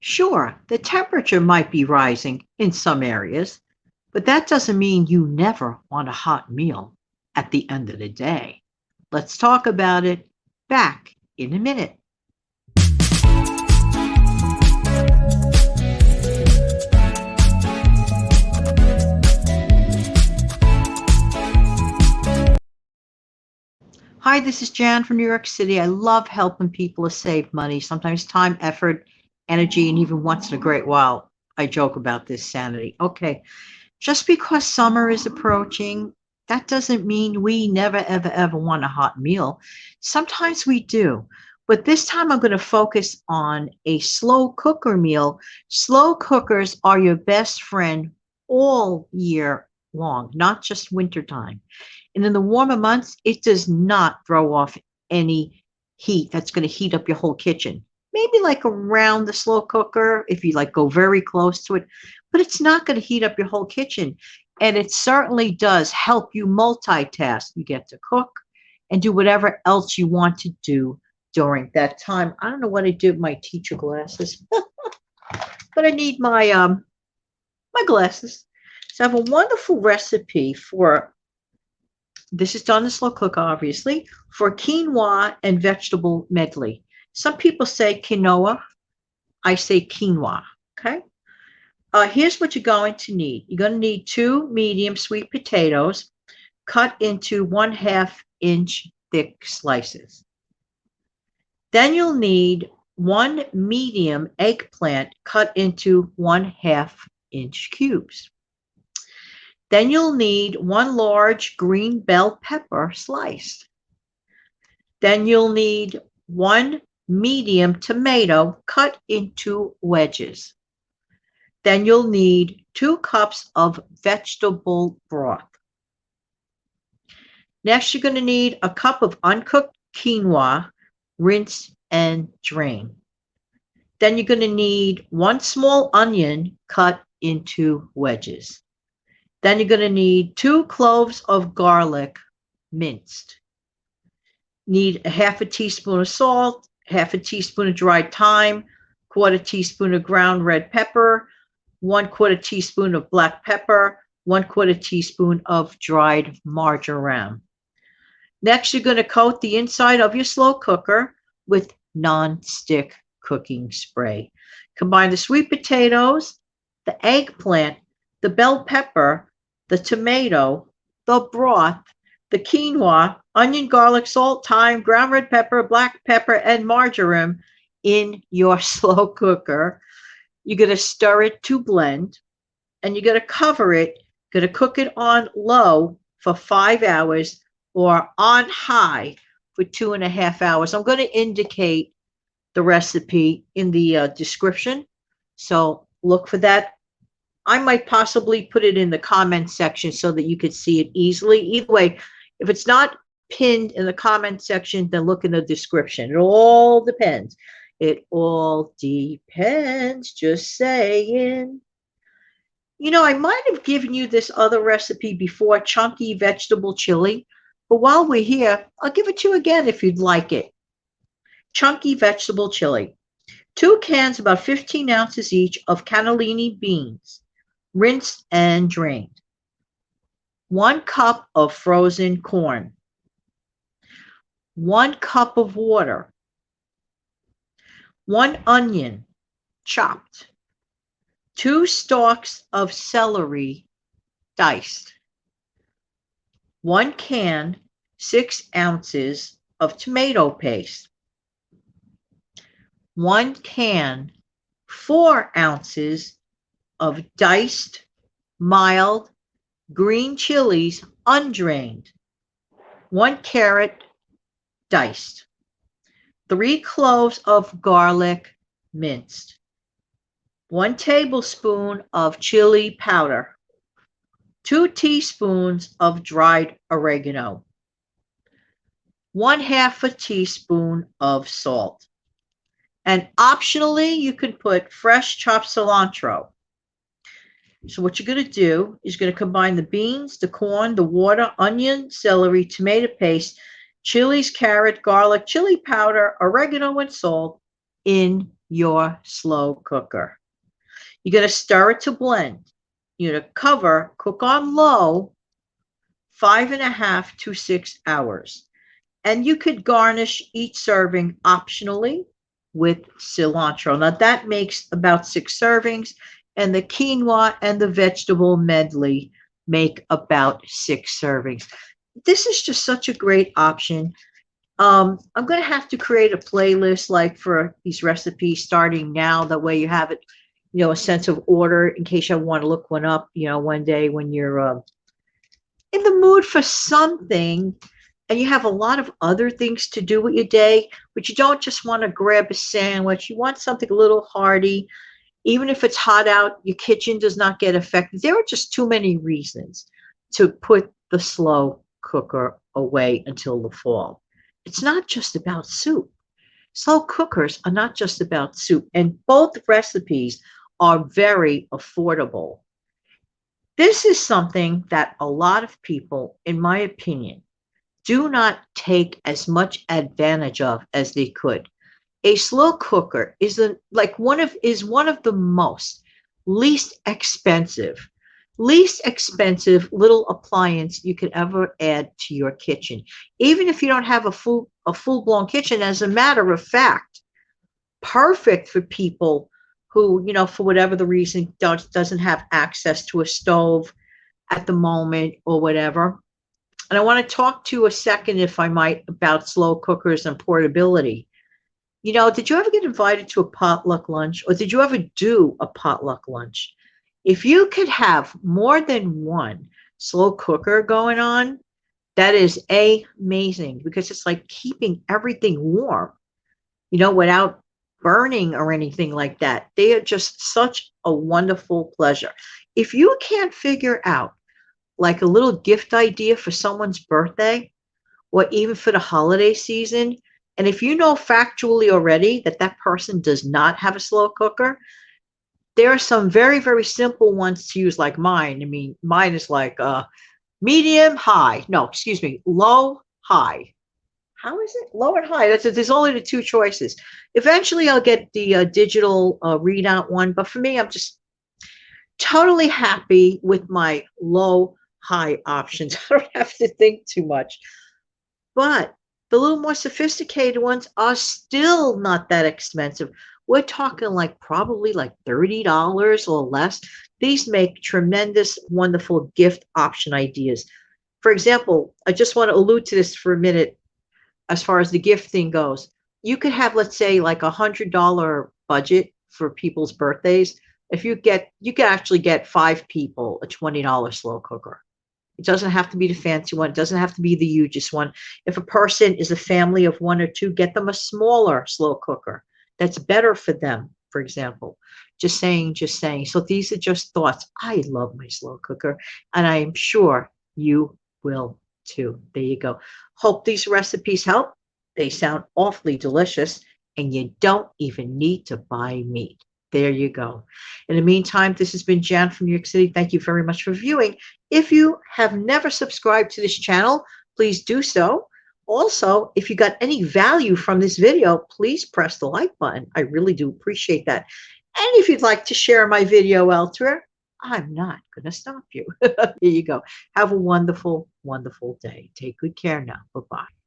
Sure, the temperature might be rising in some areas, but that doesn't mean you never want a hot meal at the end of the day. Let's talk about it back in a minute. Hi, this is Jan from New York City. I love helping people to save money, sometimes time, effort, energy, and even once in a great while, I joke about this sanity. Okay, just because summer is approaching, that doesn't mean we never, ever, ever want a hot meal. Sometimes we do. But this time I'm going to focus on a slow cooker meal. Slow cookers are your best friend all year long, not just wintertime. And in the warmer months, it does not throw off any heat that's going to heat up your whole kitchen. Maybe like around the slow cooker if you like go very close to it, but it's not going to heat up your whole kitchen. And it certainly does help you multitask. You get to cook and do whatever else you want to do during that time. I don't know what I did with my teacher glasses, but I need my glasses. So I have a wonderful recipe for this is done in slow cook, obviously, for quinoa and vegetable medley. Some people say quinoa. I say quinoa. Okay. Here's what you're going to need. You're going to need two medium sweet potatoes cut into 1/2 inch thick slices. Then you'll need one medium eggplant cut into 1/2 inch cubes. Then you'll need one large green bell pepper sliced. Then you'll need one medium tomato cut into wedges. Then you'll need 2 cups of vegetable broth. Next, you're going to need a cup of uncooked quinoa, rinse and drain. Then you're going to need one small onion cut into wedges. Then you're going to need 2 cloves of garlic minced. Need a 1/2 teaspoon of salt, 1/2 teaspoon of dried thyme, 1/4 teaspoon of ground red pepper, 1/4 teaspoon of black pepper, 1/4 teaspoon of dried marjoram. Next, you're going to coat the inside of your slow cooker with non-stick cooking spray. Combine the sweet potatoes, the eggplant, the bell pepper, the tomato, the broth, the quinoa, onion, garlic, salt, thyme, ground red pepper, black pepper, and marjoram in your slow cooker. You're going to stir it to blend, and you're going to cover it, going to cook it on low for 5 hours or on high for 2.5 hours. I'm going to indicate the recipe in the description, so look for that. I might possibly put it in the comment section so that you could see it easily. Either way, if it's not pinned in the comment section, then look in the description. It all depends. It all depends, just saying. You know, I might have given you this other recipe before, chunky vegetable chili, but while we're here, I'll give it to you again if you'd like it. Chunky vegetable chili. 2 cans, about 15 ounces each, of cannellini beans, rinsed and drained. 1 cup of frozen corn. 1 cup of water. 1 onion, chopped. 2 stalks of celery, diced. 1 can, 6 ounces of tomato paste. 1 can, 4 ounces of diced, mild, green chilies, undrained. 1 carrot, diced. 3 cloves of garlic, minced. 1 tablespoon of chili powder. 2 teaspoons of dried oregano. 1/2 teaspoon of salt. And optionally, you can put fresh chopped cilantro. So what you're going to do is going to combine the beans, the corn, the water, onion, celery, tomato paste, chilies, carrot, garlic, chili powder, oregano, and salt in your slow cooker. You're going to stir it to blend. You're going to cover, cook on low, 5.5 to 6 hours. And you could garnish each serving optionally with cilantro. Now that makes about 6 servings, and the quinoa and the vegetable medley make about 6 servings. This is just such a great option. I'm going to have to create a playlist like for these recipes starting now. That way you have it, a sense of order in case I want to look one up, one day when you're in the mood for something and you have a lot of other things to do with your day, but you don't just want to grab a sandwich. You want something a little hearty. Even if it's hot out, your kitchen does not get affected. There are just too many reasons to put the slow cooker away until the fall. It's not just about soup. Slow cookers are not just about soup, and both recipes are very affordable. This is something that a lot of people, in my opinion, do not take as much advantage of as they could. A slow cooker is one of the most least expensive little appliance you could ever add to your kitchen. Even if you don't have a full-blown kitchen, as a matter of fact, perfect for people who, for whatever the reason, doesn't have access to a stove at the moment or whatever. And I want to talk to you a second, if I might, about slow cookers and portability. Did you ever get invited to a potluck lunch, or did you ever do a potluck lunch? If you could have more than one slow cooker going on, that is amazing, because it's like keeping everything warm, without burning or anything like that. They are just such a wonderful pleasure. If you can't figure out like a little gift idea for someone's birthday or even for the holiday season, and if you know factually already that that person does not have a slow cooker, there are some very, very simple ones to use like mine. I mean, mine is like medium, high. No, excuse me, low, high. How is it? Low and high. There's only the two choices. Eventually, I'll get the digital readout one, but for me, I'm just totally happy with my low, high options. I don't have to think too much. But the little more sophisticated ones are still not that expensive. We're talking like probably like $30 or less. These make tremendous, wonderful gift option ideas. For example, I just want to allude to this for a minute as far as the gift thing goes. You could have, let's say, like $100 budget for people's birthdays. You could actually get 5 people a $20 slow cooker. It doesn't have to be the fancy one. It doesn't have to be the hugest one. If a person is a family of 1 or 2, get them a smaller slow cooker. That's better for them, for example. Just saying. So these are just thoughts. I love my slow cooker, and I am sure you will too. There you go. Hope these recipes help. They sound awfully delicious, and you don't even need to buy meat. There you go. In the meantime, this has been Jan from New York City. Thank you very much for viewing. If you have never subscribed to this channel, please do so. Also, if you got any value from this video, please press the like button. I really do appreciate that. And if you'd like to share my video elsewhere, I'm not going to stop you. Here you go. Have a wonderful, wonderful day. Take good care now. Bye-bye.